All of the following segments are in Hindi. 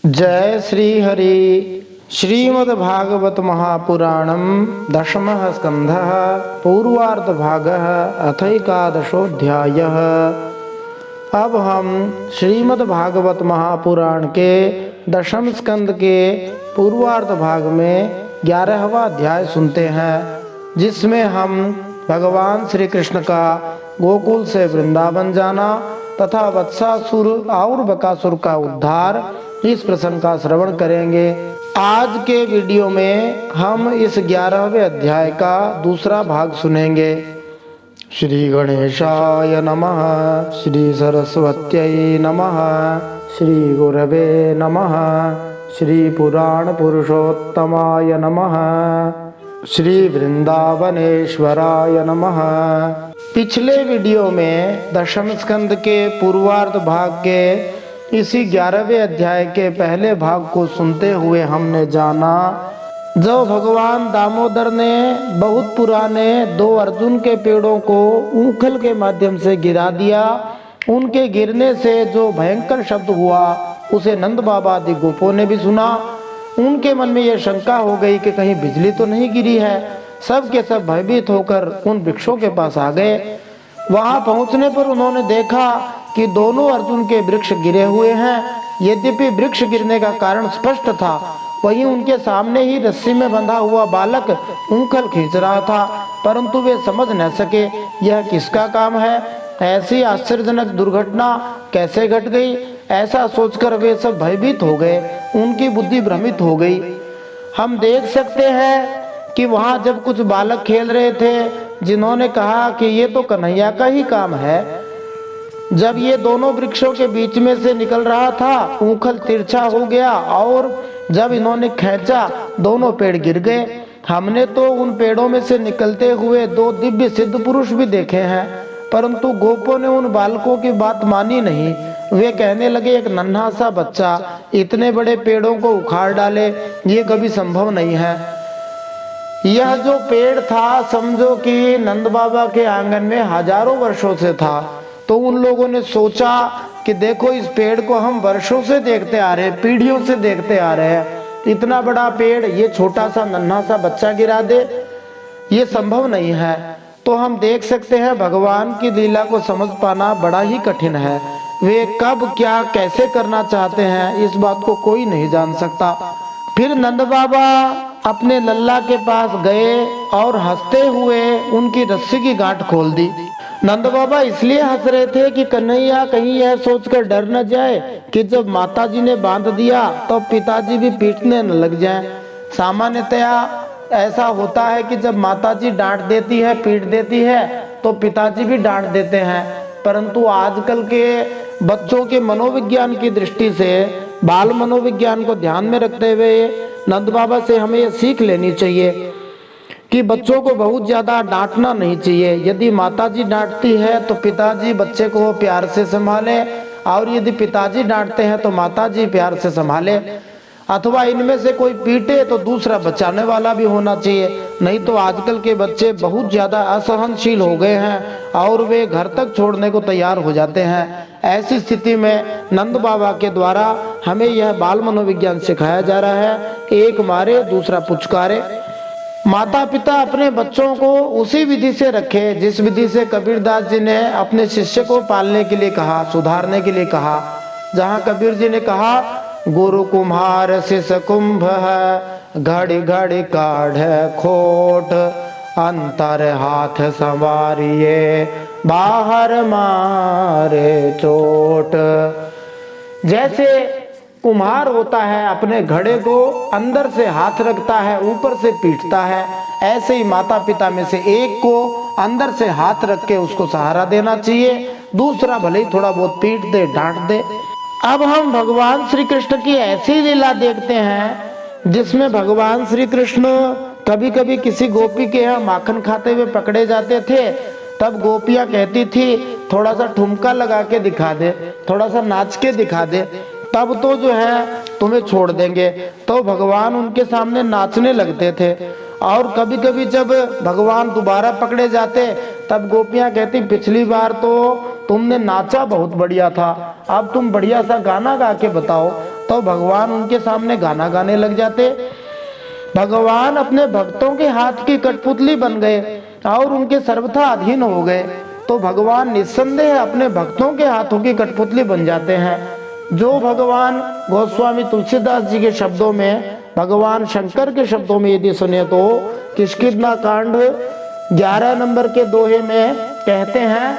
जय श्री हरि। श्रीमद्भागवत महापुराणम दशमः स्कंधः पूर्वार्ध भागः अथैकादशोऽध्यायः। अब हम श्रीमद्भागवत महापुराण के दशम स्कंद के पूर्वार्ध भाग में 11वां अध्याय सुनते हैं, जिसमें हम भगवान श्री कृष्ण का गोकुल से वृंदावन जाना तथा वत्सासुर और बकासुर का उद्धार, इस प्रसंग का श्रवण करेंगे। आज के वीडियो में हम इस 11वें अध्याय का दूसरा भाग सुनेंगे। श्री गणेशाय नमः, श्री सरस्वत्यै नमः, श्री गुरवे नमः, श्री पुराण पुरुषोत्तमाय नमः, श्री वृंदावनेश्वराय नमः। पिछले वीडियो में दशम स्कंद के पूर्वार्ध भाग के इसी 11वें अध्याय के पहले भाग को सुनते हुए हमने जाना, जब भगवान दामोदर ने बहुत पुराने 2 अर्जुन के पेड़ों को ऊंखल के माध्यम से गिरा दिया, उनके गिरने से जो भयंकर शब्द हुआ उसे नंद बाबा आदि गोपों ने भी सुना। उनके मन में यह शंका हो गई कि कहीं बिजली तो नहीं गिरी है। सब के सब भयभीत होकर उन वृक्षों के पास आ गए। वहां पहुंचने पर उन्होंने देखा कि दोनों अर्जुन के वृक्ष गिरे हुए हैं। यद्यपि वृक्ष गिरने का कारण स्पष्ट था, वहीं उनके सामने ही रस्सी में बंधा हुआ बालक ऊंखल खींच रहा था, परंतु वे समझ न सके यह किसका काम है। ऐसी आश्चर्यजनक दुर्घटना कैसे घट गई, ऐसा सोचकर वे सब भयभीत हो गए, उनकी बुद्धि भ्रमित हो गई। हम देख सकते हैं कि वहां जब कुछ बालक खेल रहे थे, जिन्होंने कहा कि ये तो कन्हैया का ही काम है। जब ये दोनों वृक्षों के बीच में से निकल रहा था, ऊंखल तिरछा हो गया और जब इन्होंने खींचा, दोनों पेड़ गिर गए। हमने तो उन पेड़ों में से निकलते हुए 2 दिव्य सिद्ध पुरुष भी देखे हैं, परंतु गोपों ने उन बालकों की बात मानी नहीं। वे कहने लगे, एक नन्हा सा बच्चा इतने बड़े पेड़ों को उखाड़ डाले, ये कभी संभव नहीं है। यह जो पेड़ था, समझो कि नंद बाबा के आंगन में हजारों वर्षों से था। तो उन लोगों ने सोचा कि देखो, इस पेड़ को हम वर्षों से देखते आ रहे हैं, पीढ़ियों से देखते आ रहे हैं, इतना बड़ा पेड़ ये छोटा सा नन्हा सा बच्चा गिरा दे, ये संभव नहीं है। तो हम देख सकते हैं भगवान की लीला को समझ पाना बड़ा ही कठिन है। वे कब क्या कैसे करना चाहते हैं, इस बात को कोई नहीं जान सकता। फिर नंद बाबा अपने लल्ला के पास गए और हंसते हुए उनकी रस्सी की गांठ खोल दी। नंद बाबा इसलिए हंस रहे थे कि कन्हैया कहीं यह सोचकर डर न जाए कि जब माताजी ने बांध दिया तो पिताजी भी पीटने न लग जाएं। सामान्यतया ऐसा होता है कि जब माताजी डांट देती है, पीट देती है, तो पिताजी भी डांट देते हैं। परंतु आजकल के बच्चों के मनोविज्ञान की दृष्टि से, बाल मनोविज्ञान को ध्यान में रखते हुए नंद बाबा से हमें यह सीख लेनी चाहिए कि बच्चों को बहुत ज्यादा डांटना नहीं चाहिए। यदि माताजी डांटती है तो पिताजी बच्चे को प्यार से संभाले, और यदि पिताजी डांटते हैं तो माताजी प्यार से संभाले, अथवा इनमें से कोई पीटे तो दूसरा बचाने वाला भी होना चाहिए। नहीं तो आजकल के बच्चे बहुत ज्यादा असहनशील हो गए हैं और वे घर तक छोड़ने को तैयार हो जाते हैं। ऐसी स्थिति में नंद बाबा के द्वारा हमें यह बाल मनोविज्ञान सिखाया जा रहा है, एक मारे दूसरा पुचकारे। माता पिता अपने बच्चों को उसी विधि से रखे जिस विधि से कबीरदास जी ने अपने शिष्य को पालने के लिए कहा, सुधारने के लिए कहा। जहाँ कबीर जी ने कहा, गुरु कुम्हार शिष कुंभ है, घड़ी घड़ी काढ़ खोट, अंतर हाथ संवारिये, बाहर मारे चोट। जैसे कुम्हार होता है, अपने घड़े को अंदर से हाथ रखता है, ऊपर से पीटता है, ऐसे ही माता पिता में से एक को अंदर से हाथ रख के उसको सहारा देना चाहिए, दूसरा भले ही थोड़ा बहुत पीट दे, डांट दे। अब हम भगवान श्री कृष्ण की ऐसी लीला देखते हैं जिसमें भगवान श्री कृष्ण कभी कभी किसी गोपी के यहाँ माखन खाते हुए पकड़े जाते थे, तब गोपियां कहती थी थोड़ा सा ठुमका लगा के दिखा दे, थोड़ा सा नाच के दिखा दे, तब तो जो है तुम्हें छोड़ देंगे। तो भगवान उनके सामने नाचने लगते थे। और कभी कभी जब भगवान दोबारा पकड़े जाते, तब गोपियां कहती पिछली बार तो तुमने नाचा बहुत बढ़िया था, अब तुम बढ़िया सा गाना गा के बताओ। तो भगवान उनके सामने गाना गाने लग जाते। भगवान अपने भक्तों के हाथ की कठपुतली बन गए और उनके सर्वथा अधीन हो गए। तो भगवान निस्संदेह अपने भक्तों के हाथों की कठपुतली बन जाते हैं। जो भगवान गोस्वामी तुलसीदास जी के शब्दों में, भगवान शंकर के शब्दों में यदि सुने तो किष्किंधा कांड 11 नंबर के दोहे में कहते हैं,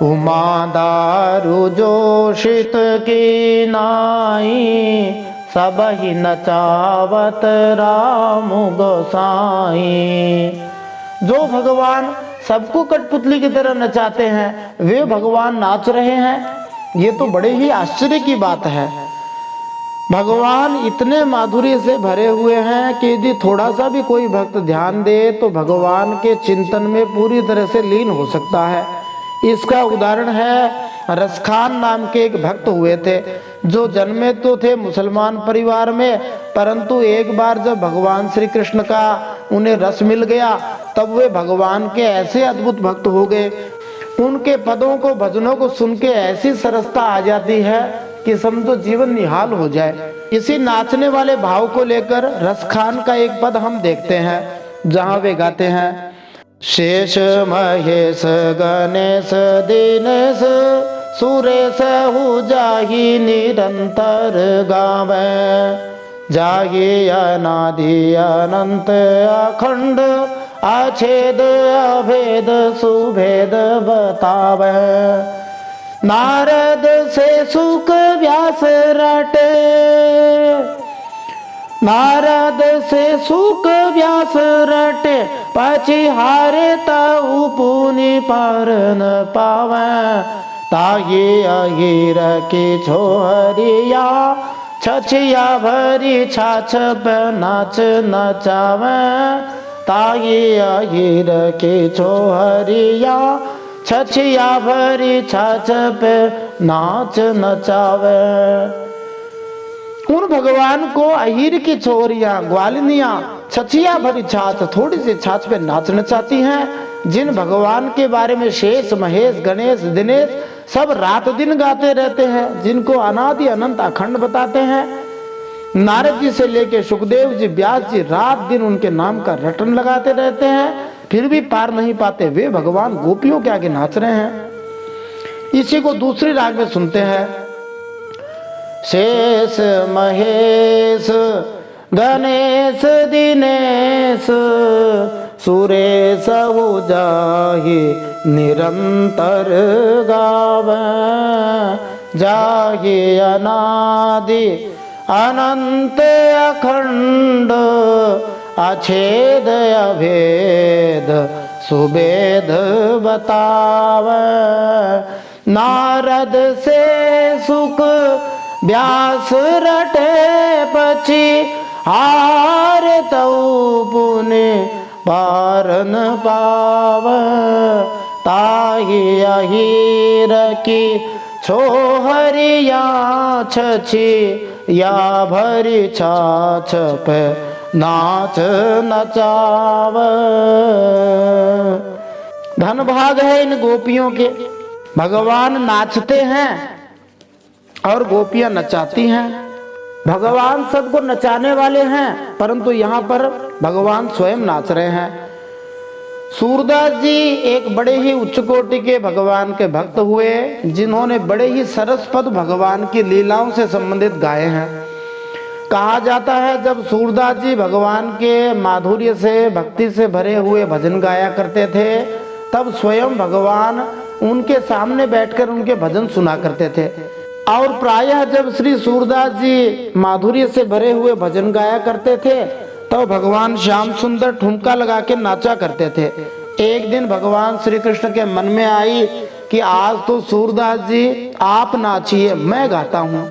उमा दारु जोशित की नाई, सब ही नचावत राम गोसाई। जो भगवान सबको कठपुतली की तरह नचाते हैं वे भगवान नाच रहे हैं। ये तो बड़े ही आश्चर्य की बात है। भगवान इतने माधुर्य से भरे हुए हैं कि यदि थोड़ा सा भी कोई भक्त ध्यान दे तो भगवान के चिंतन में पूरी तरह से लीन हो सकता है। इसका उदाहरण है, रसखान नाम के एक भक्त हुए थे जो जन्मे तो थे मुसलमान परिवार में, परंतु एक बार जब भगवान श्री कृष्ण का उन्हें रस मिल गया तब वे भगवान के ऐसे अद्भुत भक्त हो गए। उनके पदों को, भजनों को सुन के ऐसी सरसता आ जाती है कि समझो जीवन निहाल हो जाए। इसी नाचने वाले भाव को लेकर रसखान का एक पद हम देखते हैं जहां वे गाते हैं, शेष महेश गणेश दीनेश सुरेश हु जाहि निरंतर गावे, जाहि अनादि अनंत अखंड अछेद अभेद सुभेद बतावे। नारद से सुख व्यास रटे, नारद से सुख व्यास रटे, पछि हारे ताऊ पुनि पर न पावे। ताहि अहिर की छोहरिया, छछिया भरी छाछ पे नाच नचावे। ताहि अहिर की छोहरिया, छछिया भरी छाछ पे नाच नचावे। उन भगवान को अहीर की छोरियां, ग्वालिनियां, छछिया भरी छाछ, थोड़ी सी छाछ पे नाच नचाती हैं। जिन भगवान के बारे में शेष महेश गणेश दिनेश सब रात दिन गाते रहते हैं, जिनको अनादि अनंत अखंड बताते हैं। नारद जी से लेके सुखदेव जी, व्यास जी रात दिन उनके नाम का रटन लगाते रहते हैं, फिर भी पार नहीं पाते। वे भगवान गोपियों के आगे नाच रहे हैं। इसी को दूसरी राग में सुनते हैं, शेष महेश गणेश दिनेश सुरेश हु जाहि निरंतर गावे, जाहि अनादि अनंत अखंड अछेद अभेद सुभेद बतावे। नारद से सुख व्यास रटे, पछि हार तऊ पुनि पार न पावे। ताहि अहीर की छोहरिया, छछी या भरी छाछ पे नाच नचावे। धन भाग है इन गोपियों के। भगवान नाचते हैं और गोपियां नचाती हैं। भगवान सबको नचाने वाले हैं, परंतु यहाँ पर भगवान स्वयं नाच रहे हैं। सूरदास जी एक बड़े ही उच्च कोटि के भगवान के भक्त हुए, जिन्होंने बड़े ही सरस पद भगवान की लीलाओं से संबंधित गाए हैं। कहा जाता है जब सूरदास जी भगवान के माधुर्य से, भक्ति से भरे हुए भजन गाया करते थे, तब स्वयं भगवान उनके सामने बैठकर उनके भजन सुना करते थे। और प्रायः जब श्री सूरदास जी माधुर्य से भरे हुए भजन गाया करते थे तो भगवान श्याम सुंदर ठुमका लगा के नाचा करते थे। एक दिन भगवान श्री कृष्ण के मन में आई कि आज तो सूरदास जी आप नाचिए, मैं गाता हूँ।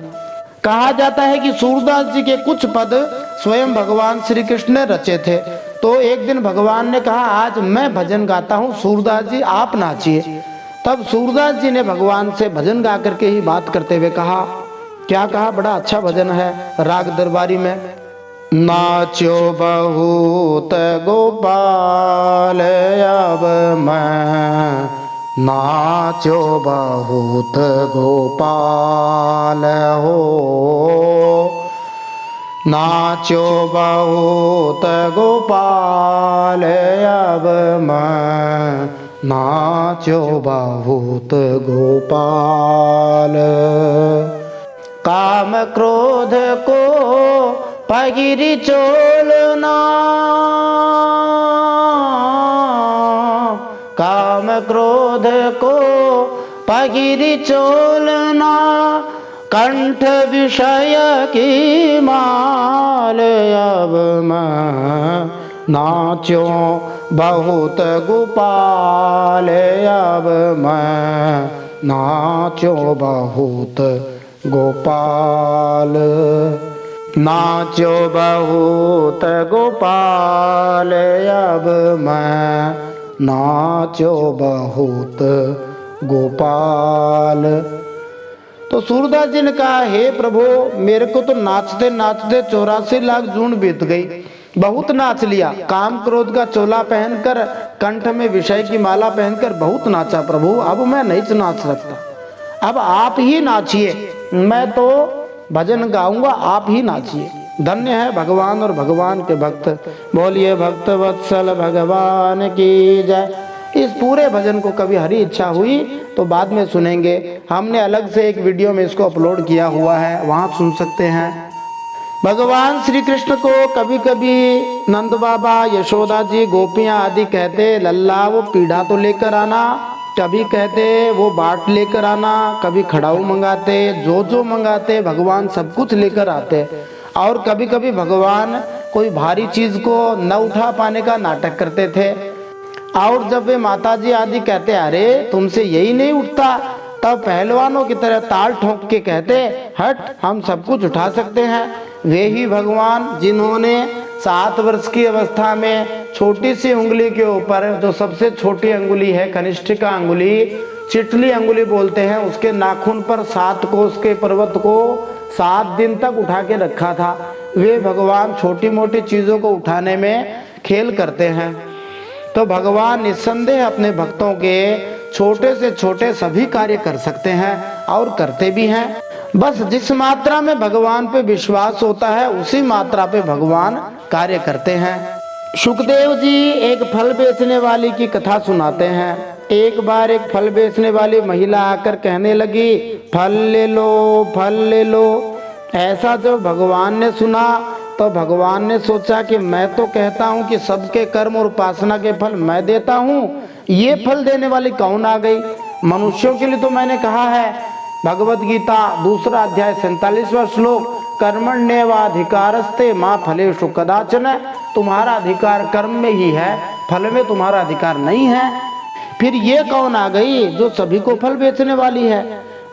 कहा जाता है कि सूरदास जी के कुछ पद स्वयं भगवान श्री कृष्ण ने रचे थे। तो एक दिन भगवान ने कहा आज मैं भजन गाता हूँ, सूरदास जी आप नाचिए। तब सूरदास जी ने भगवान से भजन गा करके ही बात करते हुए कहा, क्या कहा, बड़ा अच्छा भजन है राग दरबारी में, नाच्यो बहुत गोपाल अब मैं नाचो बहुत गोपाल हो, नाचो बहुत गोपाल अब मैं, नाचो बहुत गोपाल। काम क्रोध को पगिरी चोलना, काम क्रोध को पगिरी चोलना, कंठ विषय की माल अब मैं, नाचो बहुत गोपाल अब मैं, नाचो बहुत गोपाल। नाचो बहुत गोपाल अब मैं, नाचो बहुत गोपाल। तो सूरदास जी ने कहा, हे प्रभु, मेरे को तो नाचते नाचते 84 लाख जून बीत गई, बहुत नाच लिया। काम क्रोध का चोला पहनकर, कंठ में विषय की माला पहनकर बहुत नाचा प्रभु, अब मैं नहीं नाच सकता, अब आप ही नाचिए, मैं तो भजन गाऊंगा, आप ही नाचिए। धन्य है भगवान और भगवान के भक्त। बोलिए भक्त वत्सल भगवान की जय। इस पूरे भजन को कभी हरी इच्छा हुई तो बाद में सुनेंगे, हमने अलग से एक वीडियो में इसको अपलोड किया हुआ है, वहां सुन सकते हैं। भगवान श्री कृष्ण को कभी कभी नंद बाबा, यशोदा जी, गोपियां आदि कहते, लल्ला वो पीढ़ा तो लेकर आना, कभी कहते वो बाट लेकर आना, कभी खड़ाऊ मंगाते, जो मंगाते भगवान सब कुछ लेकर आते। और कभी कभी भगवान कोई भारी चीज को न उठा पाने का नाटक करते थे। और जब वे माता जी आदि कहते, अरे तुमसे यही नहीं उठता, तब पहलवानों की तरह ताल ठोक के कहते, हट हम सब कुछ उठा सकते हैं। वे ही भगवान जिन्होंने 7 वर्ष की अवस्था में छोटी सी उंगली के ऊपर, जो सबसे छोटी अंगुली है कनिष्ठिका अंगुली, चिटली अंगुली बोलते हैं, उसके नाखून पर 7 कोस के पर्वत को 7 दिन तक उठा के रखा था। वे भगवान छोटी मोटी चीजों को उठाने में खेल करते हैं। तो भगवान निस्संदेह अपने भक्तों के छोटे से छोटे सभी कार्य कर सकते हैं और करते भी हैं। बस जिस मात्रा में भगवान पे विश्वास होता है उसी मात्रा पे भगवान कार्य करते हैं। सुखदेव जी एक फल बेचने वाली की कथा सुनाते हैं। एक बार एक फल बेचने वाली महिला आकर कहने लगी, फल ले लो, फल ले लो। ऐसा जब भगवान ने सुना तो भगवान ने सोचा कि मैं तो कहता हूँ कि सबके कर्म और उपासना के फल मैं देता हूँ, ये फल देने वाली कौन आ गई? मनुष्यों के लिए तो मैंने कहा है, भगवत गीता 2 अध्याय 47वां श्लोक, कर्मण्येवाधिकारस्ते मा फलेषु कदाचन, तुम्हारा अधिकार कर्म में ही है, फल में तुम्हारा अधिकार नहीं है। फिर ये कौन आ गई जो सभी को फल बेचने वाली है?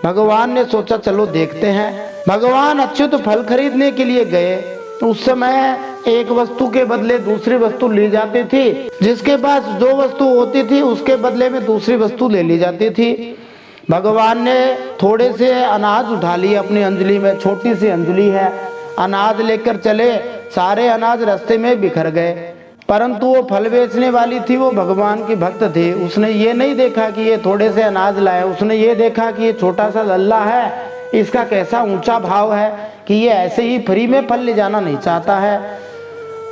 भगवान ने सोचा चलो देखते हैं। भगवान अच्युत फल खरीदने के लिए गए। उस समय एक वस्तु के बदले दूसरी वस्तु ली जाती थी, जिसके पास जो वस्तु होती थी उसके बदले में दूसरी वस्तु ले ली जाती थी। भगवान ने थोड़े से अनाज उठा लिए अपनी अंजलि में, छोटी सी अंजलि है, अनाज लेकर चले, सारे अनाज रास्ते में बिखर गए। परंतु वो फल बेचने वाली थी, वो भगवान की भक्त थी। उसने ये नहीं देखा कि ये थोड़े से अनाज लाए, उसने ये देखा कि ये छोटा सा लल्ला है, इसका कैसा ऊंचा भाव है कि ये ऐसे ही फ्री में फल ले जाना नहीं चाहता है।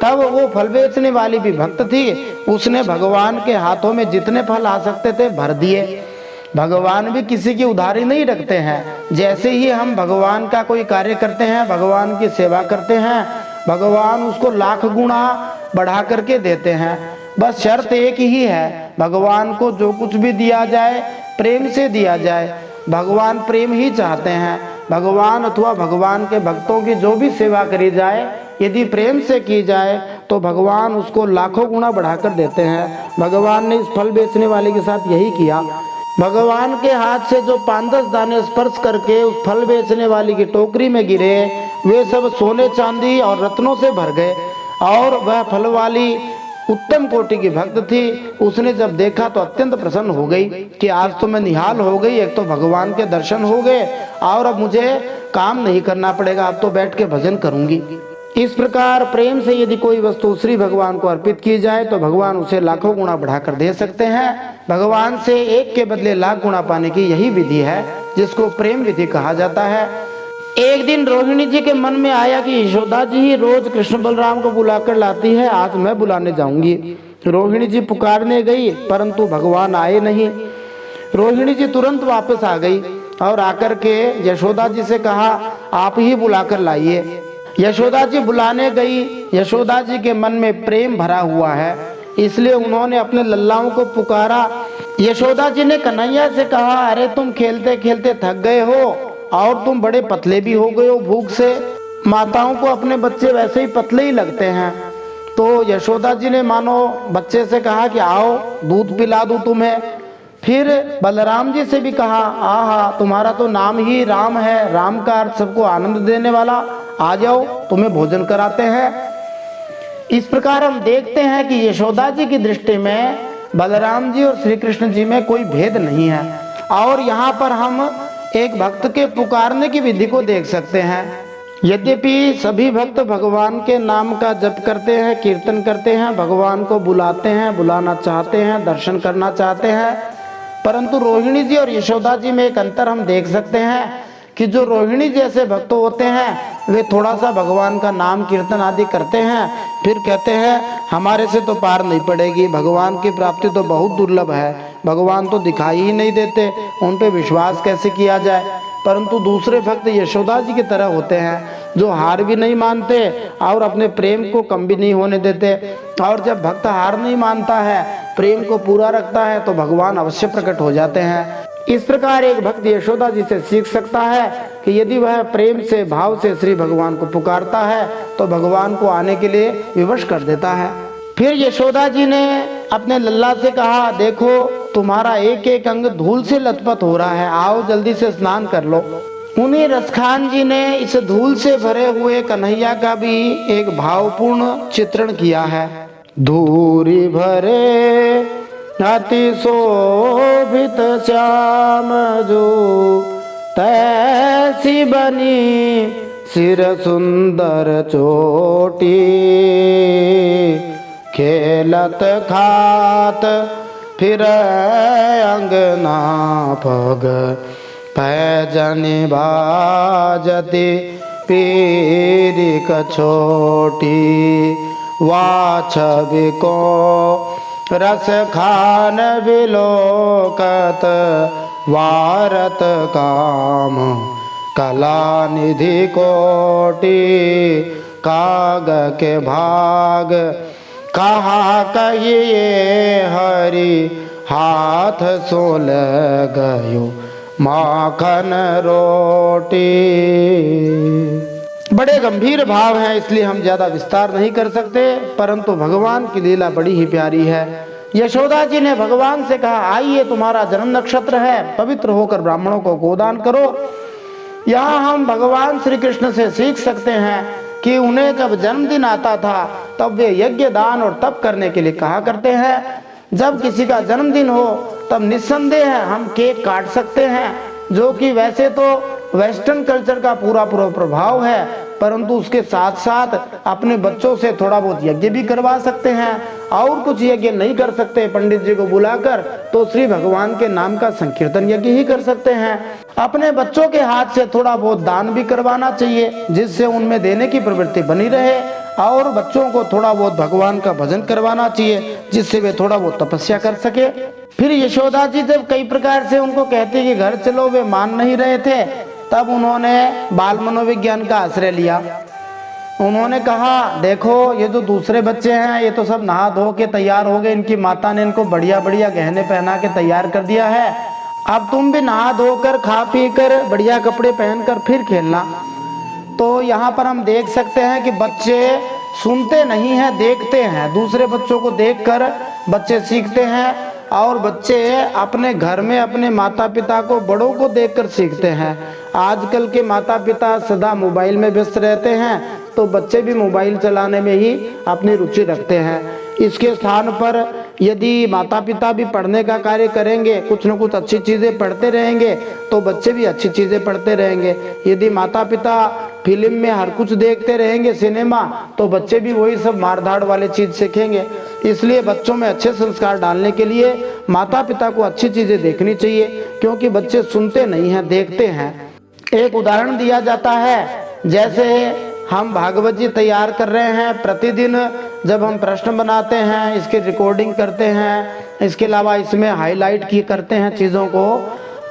तब वो फल बेचने वाली भी भक्त थी, उसने भगवान के हाथों में जितने फल आ सकते थे भर दिए। भगवान भी किसी की उधारी नहीं रखते हैं। जैसे ही हम भगवान का कोई कार्य करते हैं, भगवान की सेवा करते हैं, भगवान उसको लाख गुना बढ़ा करके देते हैं। बस शर्त एक ही है, भगवान को जो कुछ भी दिया जाए प्रेम से दिया जाए। भगवान प्रेम ही चाहते हैं। भगवान अथवा भगवान के भक्तों की जो भी सेवा करी जाए, यदि प्रेम से की जाए तो भगवान उसको लाखों गुना बढ़ाकर देते हैं। भगवान ने इस फल बेचने वाले के साथ यही किया। भगवान के हाथ से जो 5-10 दाने स्पर्श करके उस फल बेचने वाली की टोकरी में गिरे, वे सब सोने चांदी और रत्नों से भर गए। और वह फल वाली उत्तम कोटि की भक्त थी। उसने जब देखा तो अत्यंत प्रसन्न हो गई कि आज तो मैं निहाल हो गई, एक तो भगवान के दर्शन हो गए और अब मुझे काम नहीं करना पड़ेगा, अब तो बैठ के भजन करूंगी। इस प्रकार प्रेम से यदि कोई वस्तु श्री भगवान को अर्पित की जाए तो भगवान उसे लाखों गुना बढ़ाकर दे सकते हैं। भगवान से एक के बदले लाख गुना पाने की यही विधि है जिसको प्रेम विधि कहा जाता है। एक दिन रोहिणी जी के मन में आया कि यशोदा जी ही रोज कृष्ण बलराम को बुलाकर लाती है, आज मैं बुलाने जाऊंगी। रोहिणी जी पुकारने गई परंतु भगवान आए नहीं। रोहिणी जी तुरंत वापस आ गई और आकर के यशोदा जी से कहा, आप ही बुलाकर लाइए। यशोदा जी बुलाने गई। यशोदा जी के मन में प्रेम भरा हुआ है, इसलिए उन्होंने अपने लल्लाओं को पुकारा। यशोदा जी ने कन्हैया से कहा, अरे तुम खेलते खेलते थक गए हो और तुम बड़े पतले भी हो गए हो भूख से। माताओं को अपने बच्चे वैसे ही पतले ही लगते हैं। तो यशोदा जी ने मानो बच्चे से कहा कि आओ दूध पिला दूं तुम्हें। फिर बलराम जी से भी कहा, आहा तुम्हारा तो नाम ही राम है, राम का अर्थ सबको आनंद देने वाला, आ जाओ तुम्हें भोजन कराते हैं। इस प्रकार हम देखते हैं कि यशोदा जी की दृष्टि में बलराम जी और श्री कृष्ण जी में कोई भेद नहीं है। और यहाँ पर हम एक भक्त के पुकारने की विधि को देख सकते हैं। यद्यपि सभी भक्त भगवान के नाम का जप करते हैं, कीर्तन करते हैं, भगवान को बुलाते हैं, बुलाना चाहते हैं, दर्शन करना चाहते हैं, परंतु रोहिणी जी और यशोदा जी में एक अंतर हम देख सकते हैं कि जो रोहिणी जैसे भक्त होते हैं वे थोड़ा सा भगवान का नाम कीर्तन आदि करते हैं, फिर कहते हैं हमारे से तो पार नहीं पड़ेगी, भगवान की प्राप्ति तो बहुत दुर्लभ है, भगवान तो दिखाई ही नहीं देते, उन पे विश्वास कैसे किया जाए। परंतु दूसरे भक्त यशोदा जी की तरह होते हैं जो हार भी नहीं मानते और अपने प्रेम को कम भी नहीं होने देते। और जब भक्त हार नहीं मानता है, प्रेम को पूरा रखता है, तो भगवान अवश्य प्रकट हो जाते हैं। इस प्रकार एक भक्त यशोदा जी से सीख सकता है कि यदि वह प्रेम से भाव से श्री भगवान को पुकारता है तो भगवान को आने के लिए विवश कर देता है। फिर यशोदा जी ने अपने लल्ला से कहा, देखो तुम्हारा एक एक अंग धूल से लथपथ हो रहा है, आओ जल्दी से स्नान कर लो। उन्हीं रसखान जी ने इस धूल से भरे हुए कन्हैया का भी एक भावपूर्ण चित्रण किया है। धूरी भरे अति शोभित श्याम जो तैसी बनी सिर सुंदर चोटी, खेलत खात फिर अंगना पग पैजनि बाजती पीरी कछोटी, वाछवि को रस खान विलोकत वारत काम कला निधि कोटि, काग के भाग कहा कहिए हरि, हाथ सोल गयो माखन रोटी। बड़े गंभीर भाव हैं, इसलिए हम ज्यादा विस्तार नहीं कर सकते, परंतु भगवान की लीला बड़ी ही प्यारी है। यशोदा जी ने भगवान से कहा, आइए तुम्हारा जन्म नक्षत्र है, पवित्र होकर ब्राह्मणों को गोदान करो। यहाँ हम भगवान श्री कृष्ण से सीख सकते हैं कि उन्हें जब जन्मदिन आता था तब वे यज्ञ दान और तप करने के लिए कहा करते हैं। जब किसी का जन्मदिन हो तब निस्संदेह हम केक काट सकते हैं, जो कि वैसे तो वेस्टर्न कल्चर का पूरा प्रभाव है, परंतु उसके साथ साथ अपने बच्चों से थोड़ा बहुत यज्ञ भी करवा सकते हैं। और कुछ यज्ञ नहीं कर सकते पंडित जी को बुलाकर, तो श्री भगवान के नाम का संकीर्तन यज्ञ ही कर सकते हैं। अपने बच्चों के हाथ से थोड़ा बहुत दान भी करवाना चाहिए, जिससे उनमें देने की प्रवृत्ति बनी रहे, और बच्चों को थोड़ा बहुत भगवान का भजन करवाना चाहिए, जिससे वे थोड़ा बहुत तपस्या कर सके। फिर यशोदा जी जब कई प्रकार से उनको कहती कि घर चलो, वे मान नहीं रहे थे, तब उन्होंने बाल मनोविज्ञान का आश्रय लिया। उन्होंने कहा, देखो ये जो दूसरे बच्चे हैं ये तो सब नहा धो के तैयार हो गए, इनकी माता ने इनको बढ़िया बढ़िया गहने पहना के तैयार कर दिया है, अब तुम भी नहा धोकर खा पी कर बढ़िया कपड़े पहनकर फिर खेलना। तो यहाँ पर हम देख सकते हैं कि बच्चे सुनते नहीं हैं, देखते हैं। दूसरे बच्चों को देखकर बच्चे सीखते हैं, और बच्चे अपने घर में अपने माता पिता को, बड़ों को देखकर सीखते हैं। आजकल के माता पिता सदा मोबाइल में व्यस्त रहते हैं, तो बच्चे भी मोबाइल चलाने में ही अपनी रुचि रखते हैं। इसके स्थान पर यदि माता पिता भी पढ़ने का कार्य करेंगे, कुछ न कुछ अच्छी चीज़ें पढ़ते रहेंगे, तो बच्चे भी अच्छी चीज़ें पढ़ते रहेंगे। यदि माता पिता फिल्म में हर कुछ देखते रहेंगे, सिनेमा, तो बच्चे भी वही सब मारधाड़ वाले चीज़ सीखेंगे। इसलिए बच्चों में अच्छे संस्कार डालने के लिए माता पिता को अच्छी चीज़ें देखनी चाहिए, क्योंकि बच्चे सुनते नहीं हैं, देखते हैं। एक उदाहरण दिया जाता है, जैसे हम भागवत जी तैयार कर रहे हैं, प्रतिदिन जब हम प्रश्न बनाते हैं, इसकी रिकॉर्डिंग करते हैं, इसके अलावा इसमें हाईलाइट की करते हैं चीज़ों को,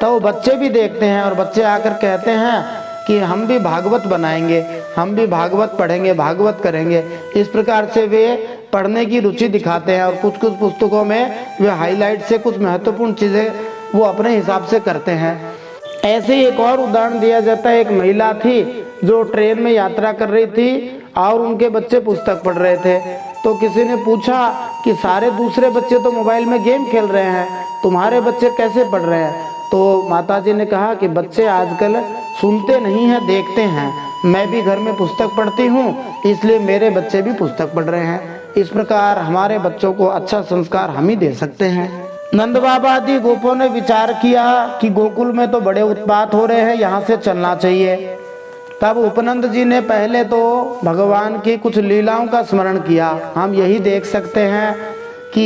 तो बच्चे भी देखते हैं और बच्चे आकर कहते हैं कि हम भी भागवत बनाएंगे, हम भी भागवत पढ़ेंगे, भागवत करेंगे। इस प्रकार से वे पढ़ने की रुचि दिखाते हैं और कुछ कुछ पुस्तकों में वे हाईलाइट से कुछ महत्वपूर्ण चीज़ें वो अपने हिसाब से करते हैं। ऐसे ही एक और उदाहरण दिया जाता है। एक महिला थी जो ट्रेन में यात्रा कर रही थी और उनके बच्चे पुस्तक पढ़ रहे थे। तो किसी ने पूछा कि सारे दूसरे बच्चे तो मोबाइल में गेम खेल रहे हैं, तुम्हारे बच्चे कैसे पढ़ रहे हैं? तो माताजी ने कहा कि बच्चे आजकल सुनते नहीं हैं, देखते हैं। मैं भी घर में पुस्तक पढ़ती हूँ, इसलिए मेरे बच्चे भी पुस्तक पढ़ रहे हैं। इस प्रकार हमारे बच्चों को अच्छा संस्कार हम ही दे सकते हैं। नंद बाबा आदि गोपों ने विचार किया कि गोकुल में तो बड़े उत्पात हो रहे हैं, यहाँ से चलना चाहिए। तब उपनंद जी ने पहले तो भगवान की कुछ लीलाओं का स्मरण किया। हम यही देख सकते हैं कि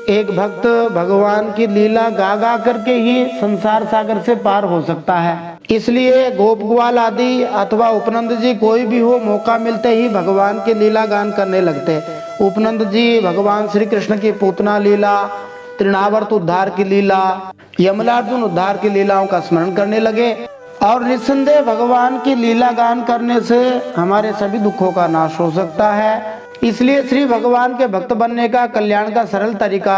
एक भक्त भगवान की लीला गा गा करके ही संसार सागर से पार हो सकता है। इसलिए गोप ग्वाल आदि अथवा उपनंद जी कोई भी हो, मौका मिलते ही भगवान की लीला गान करने लगते। उपनंद जी भगवान श्री कृष्ण की पूतना लीला, तृणावर्त उद्धार की लीला, यमलार्जुन उद्धार की लीलाओं का स्मरण करने लगे। और निस्संदेह भगवान की लीला गान करने से हमारे सभी दुखों का नाश हो सकता है। इसलिए श्री भगवान के भक्त बनने का, कल्याण का सरल तरीका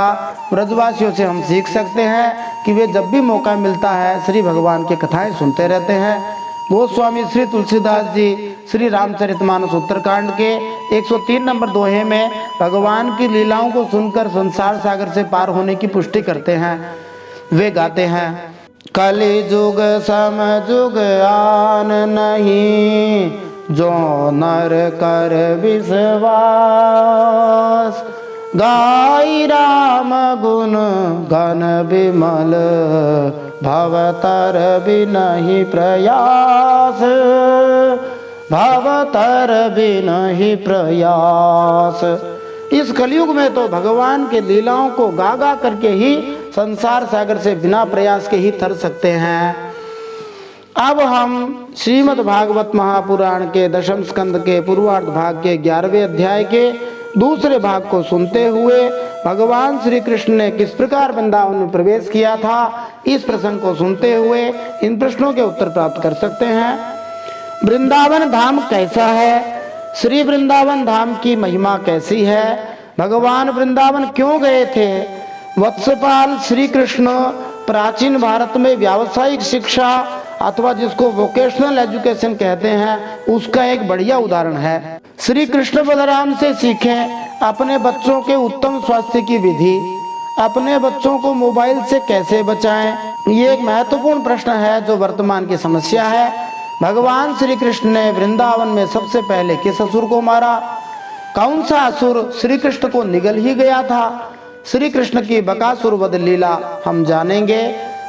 ब्रजवासियों से हम सीख सकते हैं कि वे जब भी मौका मिलता है श्री भगवान की कथाएं सुनते रहते हैं। गोस्वामी श्री तुलसीदास जी श्री रामचरितमानस उत्तरकांड के 103 नंबर दोहे में भगवान की लीलाओं को सुनकर संसार सागर से पार होने की पुष्टि करते हैं। वे गाते हैं, कलि जुग सम जुग आन नहीं, जो नर कर विश्वास, गाई राम गुण गण विमल, भवतर बिनहि प्रयास, भवतर बिनहि प्रयास। इस कलयुग में तो भगवान के लीलाओं को गा गा करके ही संसार सागर से बिना प्रयास के ही तर सकते हैं। अब हम श्रीमद् भागवत महापुराण के दशम स्कंद के पूर्वार्ध भाग के 11वें अध्याय के दूसरे भाग को सुनते हुए भगवान श्री कृष्ण ने किस प्रकार वृंदावन में प्रवेश किया था, इस प्रसंग को सुनते हुए इन प्रश्नों के उत्तर प्राप्त कर सकते हैं। वृंदावन धाम कैसा है? श्री वृंदावन धाम की महिमा कैसी है? भगवान वृंदावन क्यों गए थे? वत्सपाल श्री कृष्ण प्राचीन भारत में व्यावसायिक शिक्षा अथवा जिसको वोकेशनल एजुकेशन कहते हैं, उसका एक बढ़िया उदाहरण है। श्री कृष्ण बलराम से सीखें अपने बच्चों के उत्तम स्वास्थ्य की विधि। अपने बच्चों को मोबाइल से कैसे बचाएं, ये एक महत्वपूर्ण प्रश्न है जो वर्तमान की समस्या है। भगवान श्री कृष्ण ने वृंदावन में सबसे पहले किस असुर को मारा? कौन सा असुर श्री कृष्ण को निगल ही गया था? श्री कृष्ण की बकासुर वध लीला हम जानेंगे।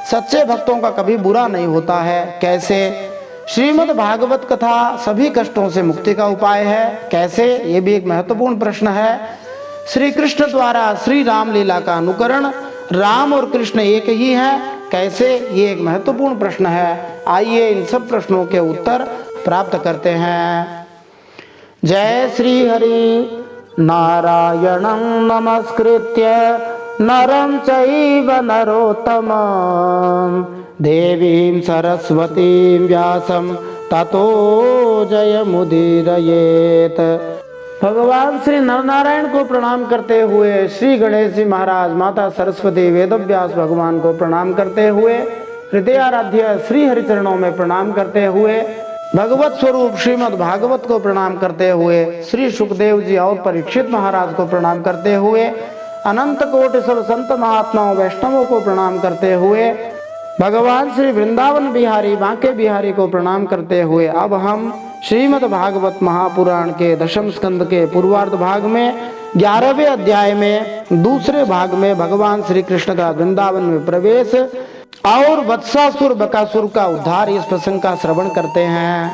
सच्चे भक्तों का कभी बुरा नहीं होता है, कैसे? श्रीमद् भागवत कथा सभी कष्टों से मुक्ति का उपाय है, कैसे? ये भी एक महत्वपूर्ण प्रश्न है। श्री कृष्ण द्वारा श्री राम लीला का अनुकरण, राम और कृष्ण एक ही हैं, कैसे? ये एक महत्वपूर्ण प्रश्न है। आइए इन सब प्रश्नों के उत्तर प्राप्त करते हैं। जय श्री हरि। नारायणं नमस्कृत्य नरं चैव नरोत्तमं, देवीं सरस्वतीं व्यासं ततो जयमुदीरयेत्। भगवान श्री नरनारायण को प्रणाम करते हुए, श्री गणेश जी महाराज, माता सरस्वती, वेदव्यास भगवान को प्रणाम करते हुए, हृदयाराध्य श्री हरिचरणों में प्रणाम करते हुए, भगवत स्वरूप श्रीमद् भागवत को प्रणाम करते हुए, श्री सुखदेव जी और परीक्षित महाराज को प्रणाम करते हुए, अनंत कोटि सब संत महात्माओं वैष्णवों को प्रणाम करते हुए, भगवान श्री वृंदावन बिहारी बांके बिहारी को प्रणाम करते हुए अब हम श्रीमद् भागवत महापुराण के दशम स्कंद के पूर्वार्ध भाग में 11वें अध्याय में दूसरे भाग में भगवान श्री कृष्ण का वृंदावन में प्रवेश और वत्सासुर बकासुर का उद्धार, इस प्रसंग का श्रवण करते हैं।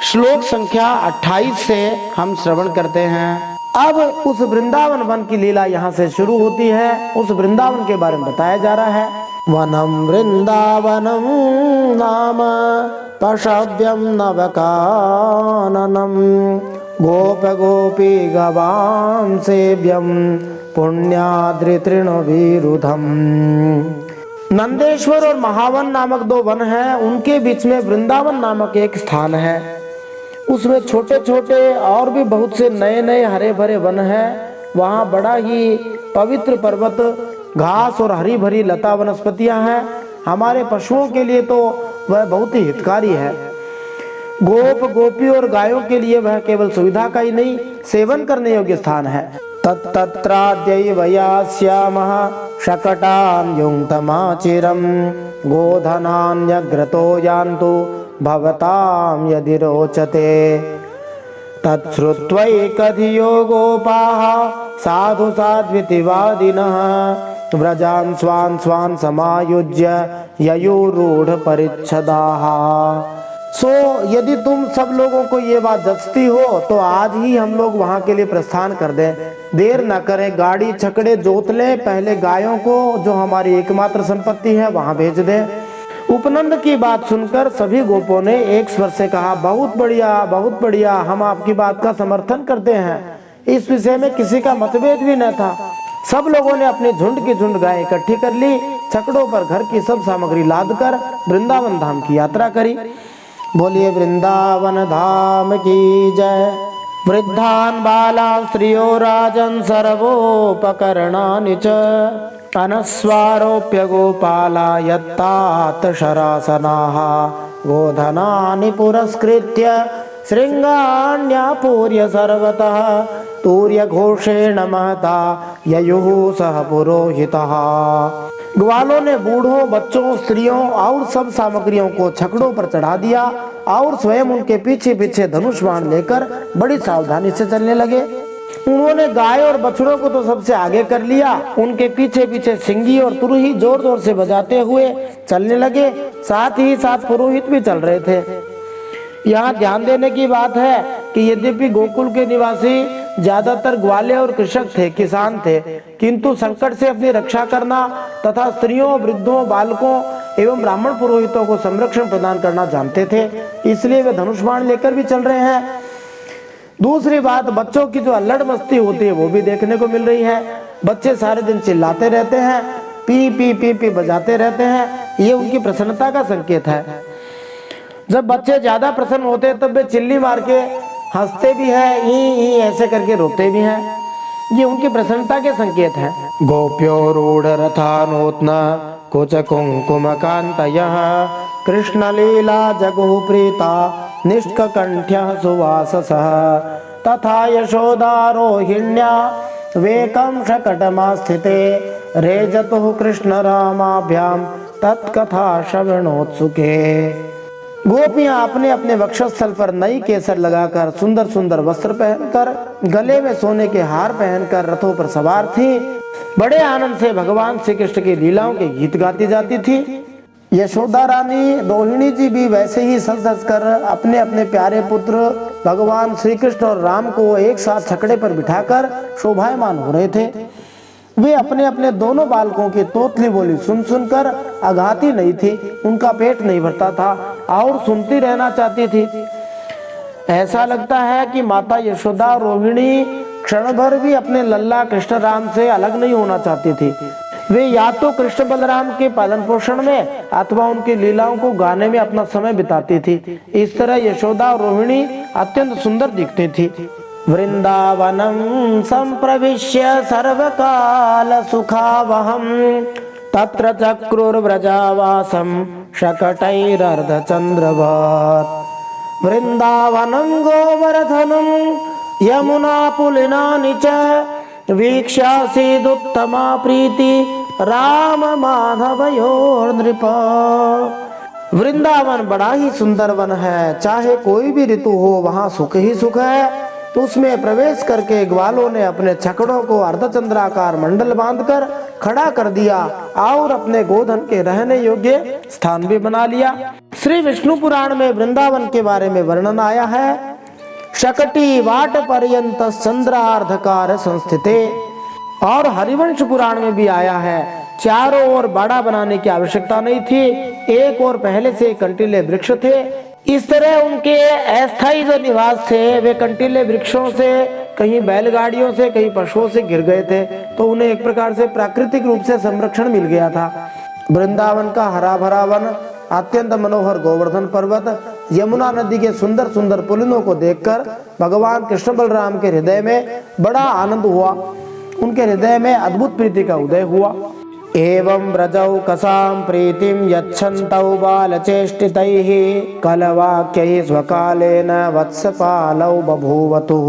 श्लोक संख्या 28 से हम श्रवण करते हैं। अब उस वृंदावन वन की लीला यहाँ से शुरू होती है। उस वृंदावन के बारे में बताया जा रहा है। वनम वृंदावनम नाम पशव्यम नवकाननम गोप गोपी गवां सेव्यम पुण्याद्रितृणविरुधम। नंदेश्वर और महावन नामक दो वन हैं, उनके बीच में वृंदावन नामक एक स्थान है। उसमें छोटे छोटे और भी बहुत से नए नए हरे भरे वन हैं। वहाँ बड़ा ही पवित्र पर्वत, घास और हरी भरी लता वनस्पतियां हैं। हमारे पशुओं के लिए तो वह बहुत ही हितकारी है। गोप गोपी और गायों के लिए वह केवल सुविधा का ही नहीं, सेवन करने योग्य स्थान है। तत्राद्यैवयास्यामः शकटां युङ्क्तमाचिरं गोधनान्यग्रतो यान्तु भवतां यदि रोचते। तच्छ्रुत्वैकधियो गोपाः साधु साध्वितिवादिनः व्रजान् स्वान् स्वान् समायुज्य ययुरूढ़ परिच्छदाः। सो यदि तुम सब लोगों को ये बात जचती हो तो आज ही हम लोग वहाँ के लिए प्रस्थान कर दें। देर न करें, गाड़ी छकड़े जोत लें। पहले गायों को, जो हमारी एकमात्र संपत्ति है, वहाँ भेज दें। उपनंद की बात सुनकर सभी गोपों ने एक स्वर से कहा, बहुत बढ़िया, बहुत बढ़िया, हम आपकी बात का समर्थन करते हैं। इस विषय में किसी का मतभेद भी न था। सब लोगों ने अपनी झुंड की झुंड गायें इकट्ठी कर ली। छकड़ों पर घर की सब सामग्री लादकर वृंदावन धाम की यात्रा करी। बोलिए वृंदावन धाम की जय। वृद्धान बालान स्त्रियो राजन सर्वोपकरणानि च अनस्वारोप्य गोपाला यत्तात शरासनाः गोधनानि पुरस्कृत्य शृंगाण्यापूर्य सर्वतः तूर्य घोषेण महता ययुः सह पुरोहितः। ग्वालों ने बूढ़ों, बच्चों, स्त्रियों और सब सामग्रियों को छकड़ों पर चढ़ा दिया और स्वयं उनके पीछे पीछे धनुष बाण लेकर बड़ी सावधानी से चलने लगे। उन्होंने गाय और बछड़ों को तो सबसे आगे कर लिया। उनके पीछे पीछे सिंगी और तुरही जोर जोर से बजाते हुए चलने लगे। साथ ही साथ पुरोहित भी चल रहे थे। यहाँ ध्यान देने की बात है कि यद्यपि गोकुल के निवासी ज्यादातर ग्वाले और कृषक थे, किसान थे, किंतु संकट से अपनी रक्षा करना तथा स्त्रियों, वृद्धों, बालकों एवं ब्राह्मण पुरोहितों को संरक्षण प्रदान करना जानते थे। इसलिए वे धनुष बाण लेकर भी चल रहे हैं। दूसरी बात, बच्चों की जो अल्लड़ मस्ती होती है वो भी देखने को मिल रही है। बच्चे सारे दिन चिल्लाते रहते हैं, पी पी पी पी बजाते रहते हैं। ये उनकी प्रसन्नता का संकेत है। जब बच्चे ज्यादा प्रसन्न होते हैं तब वे चिल्ली मार के हंसते भी हैं, ई ऐसे करके रोते भी हैं। ये उनकी प्रसन्नता के संकेत हैं। गोप्यो रूढ़ रथानोत्न कुच कुंकुम कांतयः कृष्ण लीला जगु प्रीता निष्ककंठ्यः सुवाससः तथा यशोदा रोहिण्या वेकं शकटमास्थिते रेजतुः कृष्ण रामाभ्याम तत्कथा श्रवणोत्सुके। गोपियां अपने अपने वक्षस्थल पर नई केसर लगाकर, सुंदर सुंदर वस्त्र पहनकर, गले में सोने के हार पहनकर रथों पर सवार थी। बड़े आनंद से भगवान श्री कृष्ण की लीलाओं के गीत गाती जाती थी। यशोदा रानी, रोहिणी जी भी वैसे ही सज सज कर अपने अपने प्यारे पुत्र भगवान श्री कृष्ण और राम को एक साथ छकड़े पर बिठाकर शोभायमान हो रहे थे। वे अपने अपने दोनों बालकों की तोतली बोली सुन सुनकर अघाती नहीं थी। उनका पेट नहीं भरता था और सुनती रहना चाहती थी। ऐसा लगता है कि माता यशोदा रोहिणी क्षण भर भी अपने लल्ला कृष्ण राम से अलग नहीं होना चाहती थी। वे या तो कृष्ण बलराम के पालन पोषण में अथवा उनकी लीलाओं को गाने में अपना समय बिताती थी। इस तरह यशोदा और रोहिणी अत्यंत सुंदर दिखती थी। वृंदावनम संप्रविश्य सर्वकाल सुखावहम तत्र चक्रुर्व्रजावासम शकटैरर्धचंद्रवत् वृंदावनं गोवर्धनं यमुना पुलिनानि च वीक्षासीदुत्तमा प्रीति राम माधवयोर्नृप। वृंदावन बड़ा ही सुंदर वन है, चाहे कोई भी ऋतु हो वहाँ सुख ही सुख है। तो उसमें प्रवेश करके ग्वालों ने अपने छकड़ों को अर्धचंद्राकार मंडल बांधकर खड़ा कर दिया और अपने गोधन के रहने योग्य स्थान भी बना लिया। श्री विष्णु पुराण में वृंदावन के बारे में वर्णन आया है। शकटी वाट पर्यंत चंद्रार्धकार संस्थिते। और हरिवंश पुराण में भी आया है, चारों ओर बाड़ा बनाने की आवश्यकता नहीं थी, एक और पहले से कंटीले वृक्ष थे। इस तरह उनके अस्थायी जो निवास थे वे कंटीले वृक्षों से, कहीं बैलगाड़ियों से, कहीं पशुओं से घिर गए थे, तो उन्हें एक प्रकार से प्राकृतिक रूप से संरक्षण मिल गया था। वृंदावन का हरा भरा वन, अत्यंत मनोहर गोवर्धन पर्वत, यमुना नदी के सुंदर सुंदर पुलिनों को देखकर भगवान कृष्ण बलराम के हृदय में बड़ा आनंद हुआ। उनके हृदय में अद्भुत प्रीति का उदय हुआ। एवं व्रजौ कसां प्रीतिं यच्छन्तौ बालचेष्टितैः कलवाक्यैः स्वकालेन वत्सपालौ बभूवतुः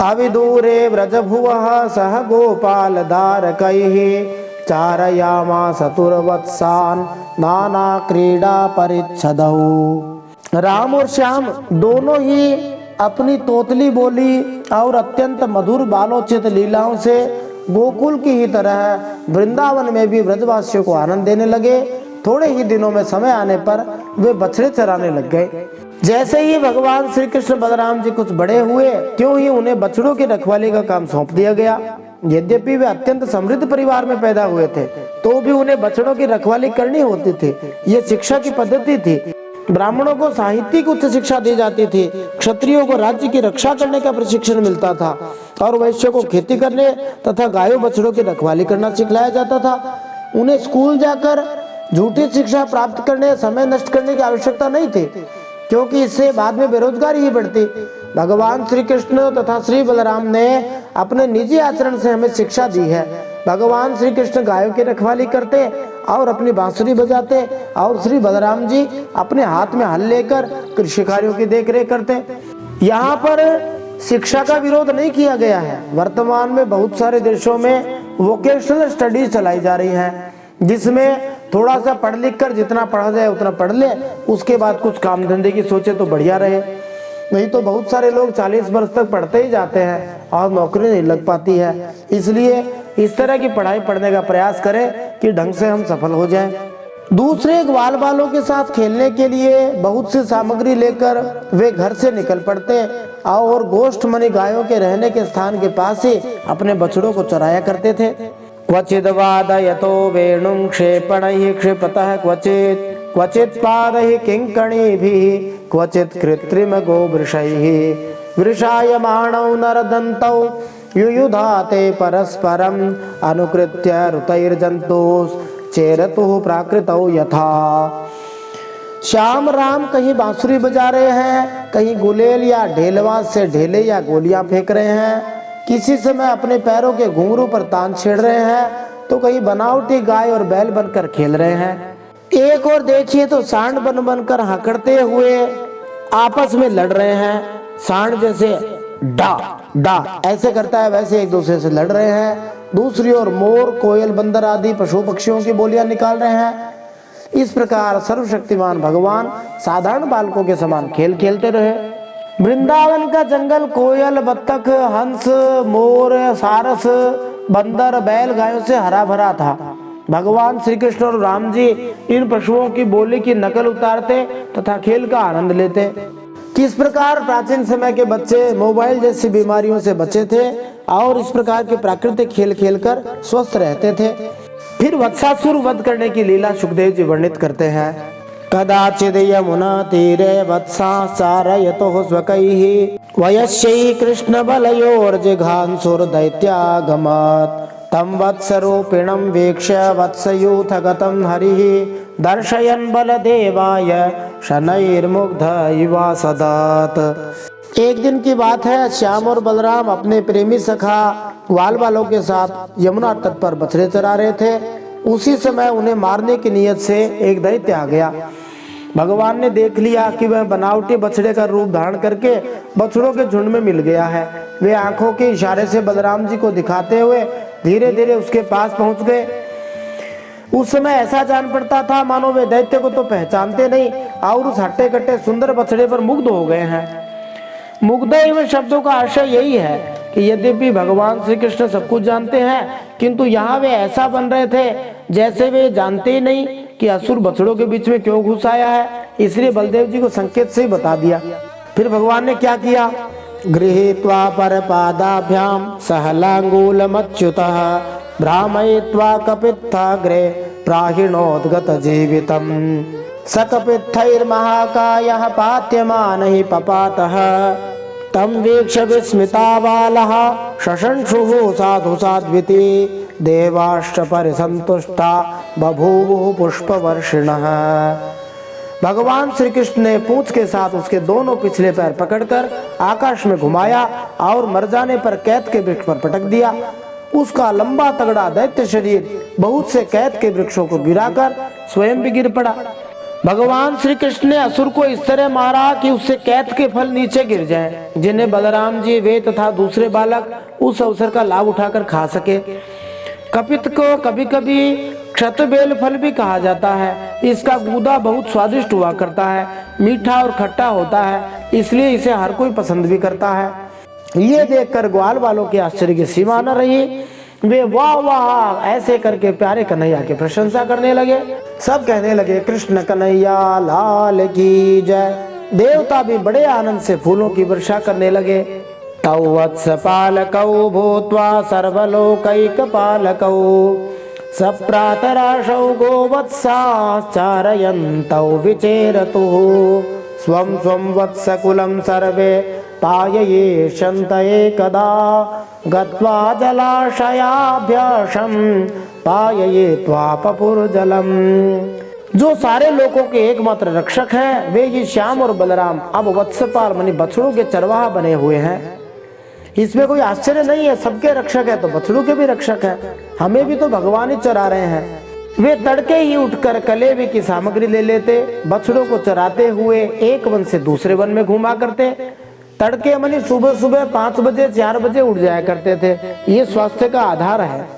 अविदूरे व्रजभुवः सह गोपालधारकैः चारयामास तुर्वत्सान् नाना क्रीडा परिच्छदौ। राम और श्याम दोनों ही अपनी तोतली बोली और अत्यंत मधुर बालोचित लीलाओं से गोकुल की ही तरह वृंदावन में भी ब्रजवासियों को आनंद देने लगे। थोड़े ही दिनों में समय आने पर वे बछड़े चराने लग गए। जैसे ही भगवान श्री कृष्ण बलराम जी कुछ बड़े हुए, त्यों ही उन्हें बछड़ों की रखवाली का काम सौंप दिया गया। यद्यपि वे अत्यंत समृद्ध परिवार में पैदा हुए थे, तो भी उन्हें बछड़ों की रखवाली करनी होती थी। ये शिक्षा की पद्धति थी। ब्राह्मणों को साहित्यिक उच्च शिक्षा दी जाती थी, क्षत्रियों को राज्य की रक्षा करने का प्रशिक्षण मिलता था और वैश्य को खेती करने तथा गायों बछड़ों की रखवाली करना सिखलाया जाता था। उन्हें स्कूल जाकर झूठी शिक्षा प्राप्त करने, समय नष्ट करने की आवश्यकता नहीं थी, क्योंकि इससे बाद में बेरोजगारी ही बढ़ती। भगवान श्री कृष्ण तथा श्री बलराम ने अपने निजी आचरण से हमें शिक्षा दी है। भगवान श्री कृष्ण गायों की रखवाली करते और अपनी बांसुरी बजाते, और श्री बलराम जी अपने हाथ में हल लेकर कृषि कार्यों की देखरेख करते। यहाँ पर शिक्षा का विरोध नहीं किया गया है। वर्तमान में बहुत सारे देशों में वोकेशनल स्टडीज चलाई जा रही हैं, जिसमें थोड़ा सा पढ़ लिख कर जितना पढ़ा जाए उतना पढ़ ले, उसके बाद कुछ काम धंधे की सोचे तो बढ़िया रहे। नहीं तो बहुत सारे लोग 40 वर्ष तक पढ़ते ही जाते हैं और नौकरी नहीं लग पाती है। इसलिए इस तरह की पढ़ाई पढ़ने का प्रयास करें कि ढंग से हम सफल हो जाएं। दूसरे ग्वाल बालों के साथ खेलने के लिए बहुत सी सामग्री लेकर वे घर से निकल पड़ते और गोष्ठ मणि गायों के रहने के स्थान के पास ही अपने बछड़ों को चराया करते थे। क्वचिद वादयतो वेणुं क्षेपणैः क्षिपतः क्वचित् पादैः किङ्कणीभिः क्वचित् कृत्रिम गोवृषैः वृषायमाणौ नरदन्तौ युयुधाते परस्परम् अनुकृत्य ऋतैर्जन्तुश्चेरतुः प्राकृतौ यथा। श्याम राम कहीं बांसुरी बजा रहे हैं, कहीं गुलेल या ढेलवां से ढेले या गोलियां फेंक रहे हैं, किसी समय अपने पैरों के घुंघरू पर तान छेड़ रहे हैं, तो कहीं बनावटी गाय और बैल बनकर खेल रहे हैं। एक और देखिए तो सांड बन बनकर हकड़ते हुए आपस में लड़ रहे हैं। सांड जैसे डा डा ऐसे करता है, वैसे एक दूसरे से लड़ रहे हैं। दूसरी ओर मोर, कोयल, बंदर आदि पशु पक्षियों की बोलियां निकाल रहे हैं। इस प्रकार सर्वशक्तिमान भगवान साधारण बालकों के समान खेल खेलते रहे। वृंदावन का जंगल कोयल, बत्तख, हंस, मोर, सारस, बंदर, बैल, गायों से हरा भरा था। भगवान श्री कृष्ण और राम जी इन पशुओं की बोली की नकल उतारते तथा खेल का आनंद लेते। किस प्रकार प्राचीन समय के बच्चे मोबाइल जैसी बीमारियों से बचे थे और इस प्रकार के प्राकृतिक खेल खेलकर स्वस्थ रहते थे। फिर वत्सासुर वध करने की लीला सुखदेव जी वर्णित करते हैं। कदाचिद यमुना तीरे वत्सा चारयतुः स्वकैः वयस्यै कृष्ण बलयोर्जिघांसुर दैत्यागमात् तम वत्सरूपिणं वीक्ष्य वत्सयूथ गतं हरिः दर्शयन् बलदेवाय शनैर्मुग्ध इवा सदात्। एक दिन की बात है, श्याम और बलराम अपने प्रेमी सखा ग्वाल बालों के साथ यमुना तट पर बछड़े चरा रहे थे। उसी समय उन्हें मारने की नियत से एक दैत्य आ गया। भगवान ने देख लिया कि वह बनावटी बछड़े का रूप धारण करके बछड़ों के झुंड में मिल गया है। वे आंखों के इशारे से बलराम जी को दिखाते हुए धीरे धीरे उसके पास पहुंच गए। उस समय ऐसा जान पड़ता था मानो वे दैत्य को तो पहचानते नहीं और उस हट्टे कट्टे सुंदर बछड़े पर मुग्ध हो गए हैं। मुग्ध एवं शब्दों का आशय यही है कि यद्यपि भगवान श्री कृष्ण सब कुछ जानते हैं, किंतु यहाँ वे ऐसा बन रहे थे जैसे वे जानते ही नहीं कि असुर बछड़ों के बीच में क्यों घुस आया है। इसलिए बलदेव जी को संकेत से ही बता दिया। फिर भगवान ने क्या किया, गृहीत्वा परपादाभ्याम सहलांगूलमच्युतः भ्रामयित्वा कपित्थाग्रे प्राहिणोद्गत जीवितम् सकपित्थैर्महाकायः पात्यमानः पपातः तं वीक्ष्य विस्मिताबालः शशंशुः साधु साध्विति देवाश्च परिसंतुष्टा बभूवुः पुष्पवर्षिणः। भगवान श्री कृष्ण ने पूंछ के साथ उसके दोनों पिछले पैर पकड़कर आकाश में घुमाया और मर जाने पर कैद के वृक्ष पर पटक दिया। उसका लंबा तगड़ा दैत्य शरीर बहुत से कैद के वृक्षों को गिराकर स्वयं भी गिर पड़ा। भगवान श्री कृष्ण ने असुर को इस तरह मारा कि उससे कैद के फल नीचे गिर जाएं, जिन्हें बलराम जी, वे तथा दूसरे बालक उस अवसर का लाभ उठाकर खा सके। कपित को कभी कभी क्षतबेल फल भी कहा जाता है। इसका गूदा बहुत स्वादिष्ट हुआ करता है, मीठा और खट्टा होता है, इसलिए इसे हर कोई पसंद भी करता है। ये देखकर ग्वाल वालों के आश्चर्य की सीमा न रही। वे वाह वाह ऐसे करके प्यारे कन्हैया की प्रशंसा करने लगे। सब कहने लगे, कृष्ण कन्हैया लाल की जय। देवता भी बड़े आनंद से फूलों की वर्षा करने लगे। तौ वत्स पालकौ भूत्वा सर्वलोकैकपालकौ सप्रातराशौ गोवत्साश्चारयन्तौ विचेरतुः स्वं स्वं वत्सकुलं सर्वे पाययेषन्त एकदा गत्वा जलाशयाभ्यासं पाययित्वा पपुर्जलम्। जो सारे लोगों के एकमात्र रक्षक हैं, वे ये श्याम और बलराम अब वत्सपाल माने बछड़ों के चरवाहा बने हुए हैं। इसमें कोई आश्चर्य नहीं है, सबके रक्षक है तो बछड़ों के भी रक्षक हैं। हमें भी तो भगवान ही चरा रहे हैं। वे तड़के ही उठकर कलेवे की सामग्री ले लेते, बछड़ों को चराते हुए एक वन से दूसरे वन में घुमा करते। तड़के मानी सुबह सुबह 5 बजे 4 बजे उठ जाया करते थे। ये स्वास्थ्य का आधार है।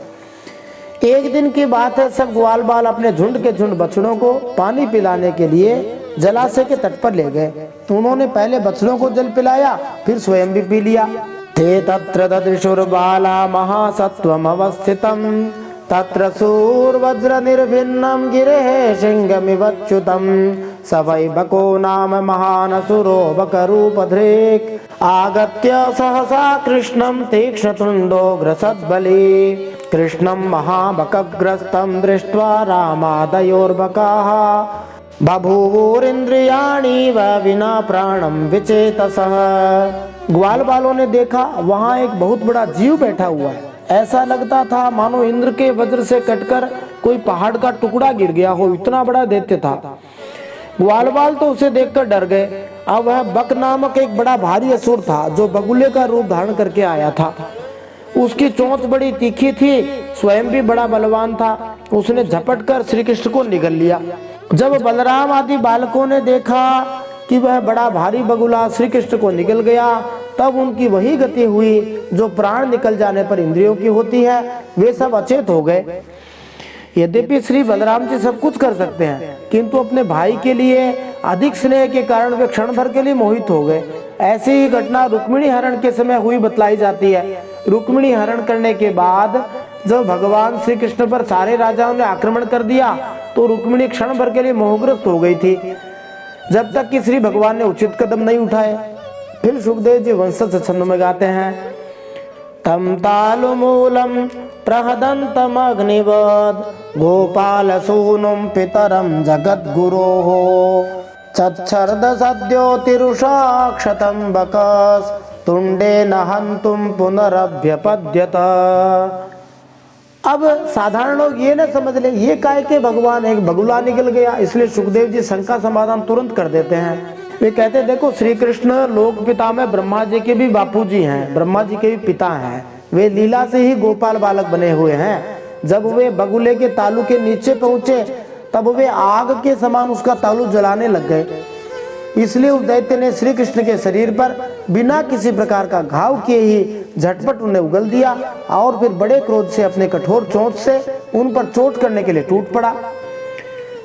एक दिन की बात है, सब ग्वाल बाल अपने झुंड के झुंड बछड़ों को पानी पिलाने के लिए जलाशय के तट पर ले गए। उन्होंने पहले बछड़ों को जल पिलाया, फिर स्वयं भी पी लिया। ते तत्र ददृशुर्बाला महासत्त्वमवस्थितं तत्र सूर्वज्र निर्भिन्नं गिरेः सिंहमिवच्युतं स वै बको नाम महानसुरो बकरूपधृक् आगत्य सहसा कृष्णं तीक्ष्णतुण्डोग्रसद्बली कृष्णं महाबकग्रस्तं दृष्ट्वा रामादयोर्बकाः बभूवुरिन्द्रियाणि व विना प्राणं विचेतसः। ग्वाल बालों ने देखा वहां एक बहुत बड़ा जीव बैठा हुआ है। ऐसा लगता था मानो इंद्र के वज्र से कटकर कोई पहाड़ का टुकड़ा गिर गया हो, इतना बड़ा दैत्य था। ग्वाल बाल तो उसे देखकर डर गए। अब वह बक नामक एक बड़ा भारी असुर था जो बगुले का रूप धारण करके आया था। उसकी चोंच बड़ी तीखी थी, स्वयं भी बड़ा बलवान था। उसने झपट कर श्री कृष्ण को निगल लिया। जब बलराम आदि बालकों ने देखा कि वह बड़ा भारी बगुला श्री कृष्ण को निगल गया, तब उनकी वही गति हुई जो प्राण निकल जाने पर इंद्रियों की होती है। वे सब अचेत हो गए। यद्यपि श्री बलराम जी सब कुछ कर सकते हैं, किंतु अपने भाई के लिए अधिक स्नेह के कारण वे क्षण भर के लिए मोहित हो गए। ऐसी ही घटना रुक्मिणी हरण के समय हुई बतलाई जाती है। रुक्मिणी हरण करने के बाद जब भगवान श्री कृष्ण पर सारे राजाओं ने आक्रमण कर दिया तो रुक्मिणी क्षण भर के लिए मोहग्रस्त हो गई थी, जब तक कि श्री भगवान ने उचित कदम नहीं उठाए। फिर सुखदेव जी वंशज छंद में गाते हैं, तम तालुमूलम प्रहदंतम अग्निवद गोपाल सूनुम पितरम जगत गुरोः चच्छर्द सद्योतिरुषाक्षतं बकस तुंडे नहंतुम पुनरभ्यपद्यत। अब साधारण लोग ये न समझ ले ये काय के भगवान एक बगुला निकल गया, इसलिए सुखदेव जी शंका समाधान तुरंत कर देते हैं। वे कहते हैं, देखो श्री कृष्ण लोक पिता में ब्रह्मा जी के भी बापूजी हैं, ब्रह्मा जी के भी पिता हैं। वे लीला से ही गोपाल बालक बने हुए हैं। जब वे बगुले के तालू के नीचे पहुंचे तब वे आग के समान उसका तालू जलाने लग गए। इसलिए उस दैत्य ने श्री कृष्ण के शरीर पर बिना किसी प्रकार का घाव किए ही झटपट उन्हें उगल दिया और फिर बड़े क्रोध से अपने कठोर चोंच से उन पर चोट करने के लिए टूट पड़ा।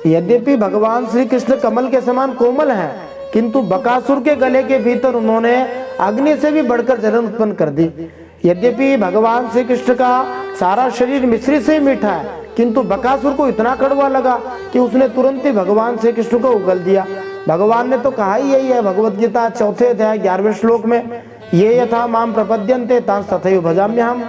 यद्यपि भगवान श्री कृष्ण कमल के समान कोमल हैं, किंतु बकासुर के गले के भीतर उन्होंने अग्नि से भी बढ़कर जलन उत्पन्न कर दी। यद्यपि भगवान श्री कृष्ण का सारा शरीर मिश्री से ही मीठा है, किंतु बकासुर को इतना कड़वा लगा कि उसने तुरंत ही भगवान श्री कृष्ण को उगल दिया। भगवान ने तो कहा ही यही है भगवत गीता 4 अध्याय 11वें श्लोक में, ये यथा माम प्रपद्यन्ते तांस तथैव भजाम्यहम्।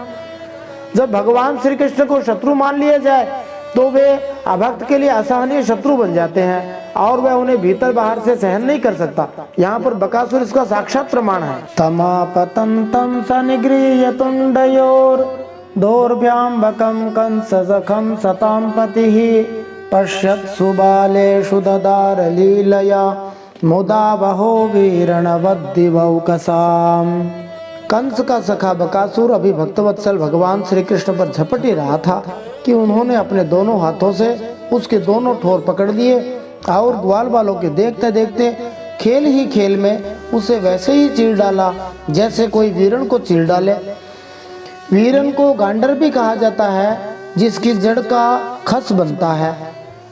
जब भगवान श्री कृष्ण को शत्रु मान लिया जाए तो वे अभक्त के लिए असहनीय शत्रु बन जाते हैं और वह उन्हें भीतर बाहर से सहन नहीं कर सकता। यहाँ पर बकासुर इसका साक्षात प्रमाण है। तमापतंतं सनिगृह्य तुंडयोर दोर्भ्याम बकं कंस सखं सतां पतिः पश्यत्सु बालेषु ददार लीलया मुदा बहो वीरणवद्दिवौकसाम्। कंस का सखा बकासुर अभी भक्तवत्सल भगवान श्री कृष्ण पर झपट ही रहा था कि उन्होंने अपने दोनों हाथों से उसके दोनों ठोर पकड़ लिए और ग्वाल बालों के देखते देखते खेल ही खेल में उसे वैसे ही चीर डाला जैसे कोई वीरण को चीर डाले। वीरण को गांडर भी कहा जाता है, जिसकी जड़ का खस बनता है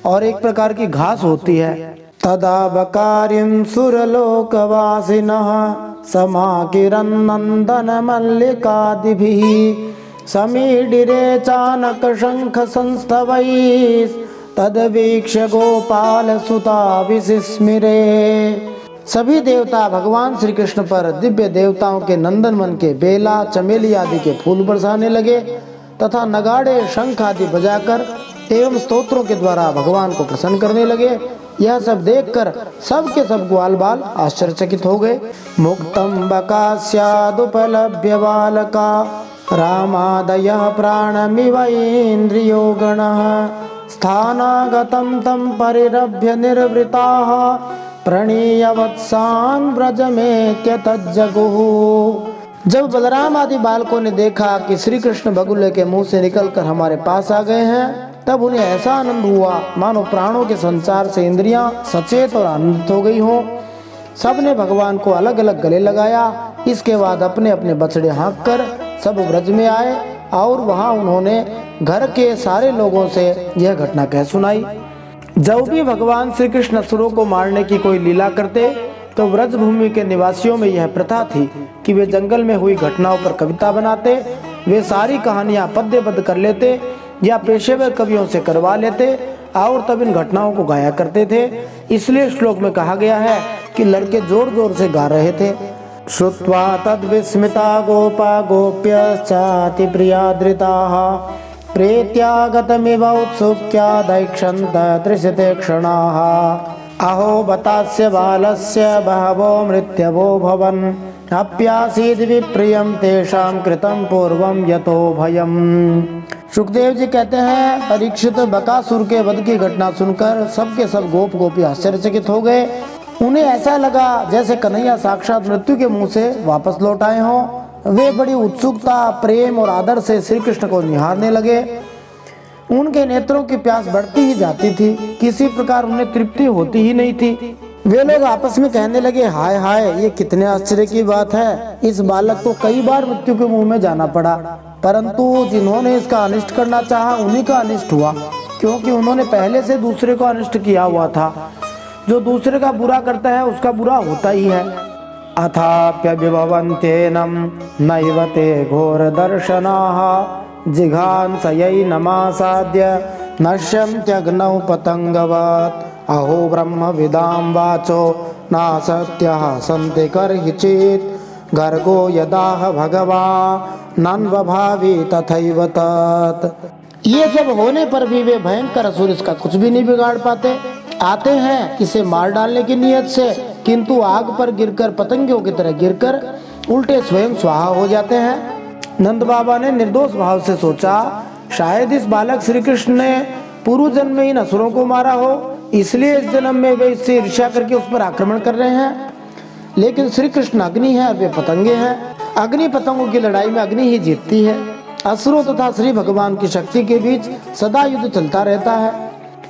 और एक प्रकार की घास होती है। तदा बकारिं सुरलोकवासिनः समाकिरन् नंदन मल्लिकादिभिः समीडिरे चानक शंख संस्तवैः तद्वीक्ष्य गोपाल सुता विसिस्मिरे। सभी देवता भगवान श्री कृष्ण पर दिव्य देवताओं के नंदन मन के बेला चमेली आदि के फूल बरसाने लगे तथा नगाड़े शंख आदि बजाकर एवं स्तोत्रों के द्वारा भगवान को प्रसन्न करने लगे। यह सब देखकर सब के सब ग्वाल बाल आश्चर्यचकित हो गए। मुक्तम बकास्यादुपलभ्य बालका रामादयः प्राणमिवैन्द्रियो गणः स्थानागतं तं परिरभ्य निर्वृताः प्रणीय वत्सान् व्रजमेत्य तज्जगुः। जब बलराम आदि बालकों ने देखा कि श्री कृष्ण बगुले के मुंह से निकलकर हमारे पास आ गए हैं, तब उन्हें ऐसा आनंद हुआ मानो प्राणों के संचार से इंद्रियां सचेत और आनंदित हो गई हों। सब ने भगवान को अलग अलग गले लगाया। इसके बाद अपने अपने बछड़े हाँक कर सब व्रज में आए और वहां उन्होंने घर के सारे लोगों से यह घटना कह सुनाई। जब भी भगवान श्री कृष्ण असुरों को मारने की कोई लीला करते तो व्रज भूमि के निवासियों में यह प्रथा थी कि वे जंगल में हुई घटनाओं पर कविता बनाते। वे सारी कहानियां पद्यबद्ध कर लेते या पेशेवर कवियों से करवा लेते और तब इन घटनाओं को गाया करते थे। इसलिए श्लोक में कहा गया है कि लड़के जोर जोर से गा रहे थे। श्रुत्वा तद्विस्मिता गोपा गोप्यश्चाति प्रियादृताः प्रेत्यागतमिव उत्सुक्या दैक्षन्त त्रिशते क्षणाः अहो बतास्य बालस्य बहवो मृत्यवो भवन् अप्यासीद् विप्रियं तेषां कृतं पूर्वं यतो भयम्। सुखदेव जी कहते हैं, परीक्षित बकासुर के वध की घटना सुनकर सबके सब गोप गोपी आश्चर्यचकित हो गए। उन्हें ऐसा लगा जैसे कन्हैया साक्षात मृत्यु के मुंह से वापस लौट आए हों। वे बड़ी उत्सुकता, प्रेम और आदर से श्री कृष्ण को निहारने लगे। उनके नेत्रों की प्यास बढ़ती ही जाती थी, किसी प्रकार उन्हें तृप्ति होती ही नहीं थी। वे लोग आपस में कहने लगे, हाय हाय, ये कितने आश्चर्य की बात है। इस बालक को कई बार मृत्यु के मुंह में जाना पड़ा, परंतु जिन्होंने इसका अनिष्ट करना चाहा उन्हीं का अनिष्ट हुआ, क्योंकि उन्होंने पहले से दूसरे को अनिष्ट किया हुआ था। जो दूसरे का बुरा करता है उसका बुरा होता ही है। अथाप्यभिभवन्त्येनं नैव ते घोर दर्शनाः जिघांसयै नमासाद्य नश्यन्त्यग्नौ पतंगवत् अहो ब्रह्म विदां वाचो नासत्यः सन्ति कर्हिचित् गर्गो यदाह भगवान् नन्वभावी तथैव तत्। ये सब होने पर भी वे भयंकर असुर इसका कुछ भी नहीं बिगाड़ पाते। आते हैं इसे मार डालने की नियत से, किंतु आग पर गिरकर पतंगियों की तरह गिरकर उल्टे स्वयं स्वाहा हो जाते हैं। नंद बाबा ने निर्दोष भाव से सोचा, शायद इस बालक श्री कृष्ण ने पूर्व जन्म में इन असुरों को मारा हो, इसलिए इस जन्म में वे इससे ईर्ष्या करके उस पर आक्रमण कर रहे हैं। लेकिन श्री कृष्ण अग्नि है और वे पतंगे हैं। अग्नि पतंगों की लड़ाई में अग्नि ही जीतती है। असुरों तथा श्री भगवान की शक्ति के बीच सदा युद्ध चलता रहता है।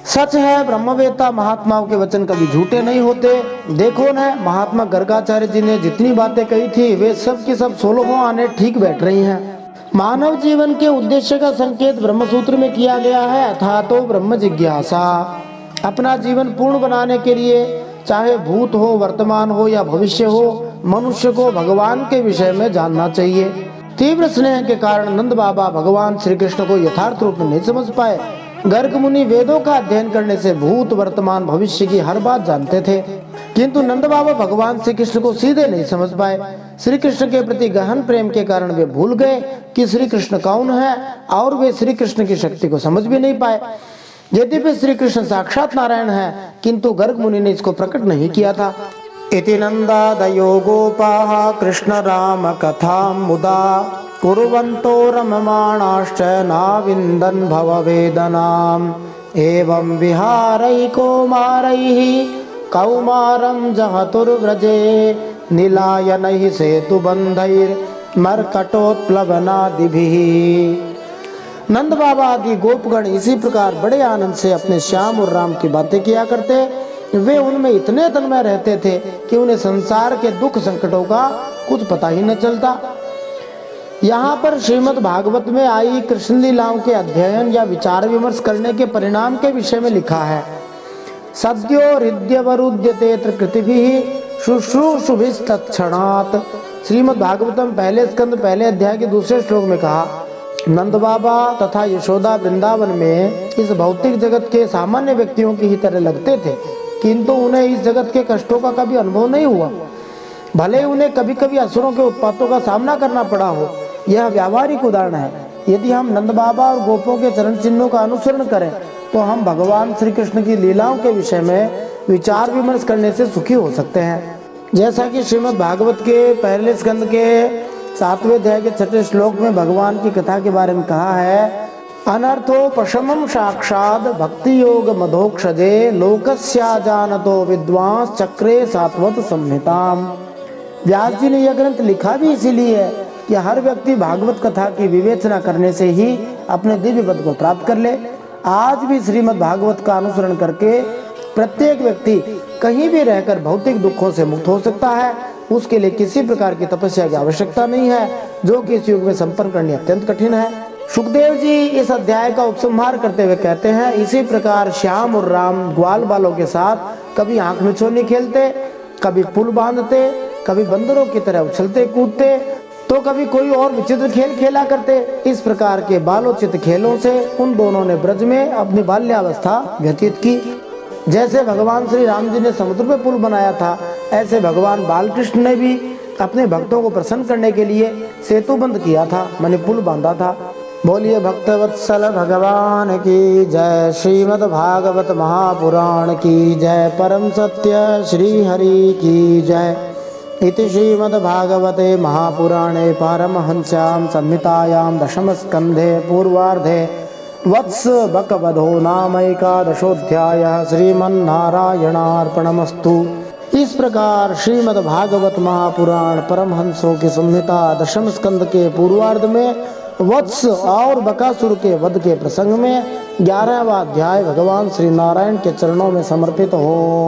सच है, ब्रह्मवेत्ता महात्माओं के वचन कभी झूठे नहीं होते। देखो न, महात्मा गर्गाचार्य जी ने जितनी बातें कही थी वे सब की सब 16 आने ठीक बैठ रही हैं। मानव जीवन के उद्देश्य का संकेत ब्रह्मसूत्र में किया गया है, अथा तो ब्रह्म जिज्ञासा। अपना जीवन पूर्ण बनाने के लिए चाहे भूत हो, वर्तमान हो या भविष्य हो, मनुष्य को भगवान के विषय में जानना चाहिए। तीव्र स्नेह के कारण नंद बाबा भगवान श्री कृष्ण को यथार्थ रूप में नहीं समझ पाए। गर्ग मुनि वेदों का अध्ययन करने से भूत, वर्तमान, भविष्य की हर बात जानते थे, किंतु नंद बाबा भगवान श्री कृष्ण को सीधे नहीं समझ पाए। श्री कृष्ण के प्रति गहन प्रेम के कारण वे भूल गए कि श्री कृष्ण कौन है और वे श्री कृष्ण की शक्ति को समझ भी नहीं पाए। यद्यपि श्री कृष्ण साक्षात नारायण है, किंतु गर्ग मुनि ने इसको प्रकट नहीं किया था। इति नंदादयो गोपाः कृष्ण राम कथां मुदा कुर्वन्तो रममाणाश्च नाविन्दन् भववेदनाम्। एवं विहारै कौमारैः कौमारं जहतुर्व्रजे नीलायनैः सेतुबन्धैर्मर्कटोत्प्लवनादिभिः। नंद बाबा आदि गोपगण इसी प्रकार बड़े आनंद से अपने श्याम और राम की बातें किया करते। वे उनमें इतने तन्मय रहते थे कि उन्हें संसार के दुख संकटों का कुछ पता ही न चलता। यहाँ पर श्रीमद् भागवत में आई कृष्ण लीलाओं के अध्ययन या विचार विमर्श करने के परिणाम के विषय में लिखा है। सद्यो हृदयवरुध्यते कृतिभिः शुश्रूषुभिस्तत्क्षणात्। श्रीमद् भागवतम पहले स्कंद पहले अध्याय के दूसरे श्लोक में कहा, नंद बाबा तथा यशोदा वृंदावन में इस भौतिक जगत के सामान्य व्यक्तियों की ही तरह लगते थे, किंतु उन्हें इस जगत के कष्टों का कभी अनुभव नहीं हुआ। भले उन्हें कभी कभी असुरों के उत्पातों का सामना करना पड़ा हो। यह व्यावहारिक उदाहरण है। यदि हम नंद बाबा और गोपों के चरण चिन्हों का अनुसरण करें तो हम भगवान श्री कृष्ण की लीलाओं के विषय में विचार विमर्श करने से सुखी हो सकते हैं। जैसा कि श्रीमद् भागवत के पहले स्कंद के 7वें अध्याय के 6ठे श्लोक में भगवान की कथा के बारे में कहा है, अनर्थोपशमं साक्षात् भक्ति योग मधोक्षजे लोकस्या जानतो विद्वांस चक्रे सात्वत संहिताम। व्यास जी ने यह ग्रंथ लिखा भी इसीलिए है कि हर व्यक्ति भागवत कथा की विवेचना करने से ही अपने दिव्य पद को प्राप्त कर ले। आज भी श्रीमद् भागवत का अनुसरण करके प्रत्येक व्यक्ति कहीं भी रहकर भौतिक दुखों से मुक्त हो सकता है। उसके लिए किसी प्रकार की तपस्या की आवश्यकता नहीं है, जो कि इस युग में संपन्न करनी अत्यंत कठिन है। सुखदेव जी इस अध्याय का उपसंहार करते हुए कहते हैं, इसी प्रकार श्याम और राम ग्वाल बालों के साथ कभी आंख मिचौनी खेलते, कभी पुल बांधते, कभी बंदरों की तरह उछलते कूदते, तो कभी कोई और विचित्र खेल खेला करते। इस प्रकार के बालोचित खेलों से उन दोनों ने ब्रज में अपनी बाल्यावस्था व्यतीत की। जैसे भगवान श्री राम जी ने समुद्र पे पुल बनाया था, ऐसे भगवान बालकृष्ण ने भी अपने भक्तों को प्रसन्न करने के लिए सेतु बंद किया था, माने पुल बांधा था। बोलिए भक्तवत्सल भगवान की जय, श्रीमद् भागवत महापुराण की जय, परम सत्य श्री हरि की जय। इति श्रीमद् भागवते महापुराणे पारमहंस्यां संहितायां दशमस्कन्धे पूर्वार्धे वत्स बकवधो नाम एकादशोऽध्यायः। श्रीमन्नारायणार्पणमस्तु। इस प्रकार श्रीमद् भागवत महापुराण परमहंसों की संहिता दशम स्कंद के पूर्वार्ध में वत्स और बकासुर के वध के प्रसंग में 11वां अध्याय भगवान श्री नारायण के चरणों में समर्पित हो।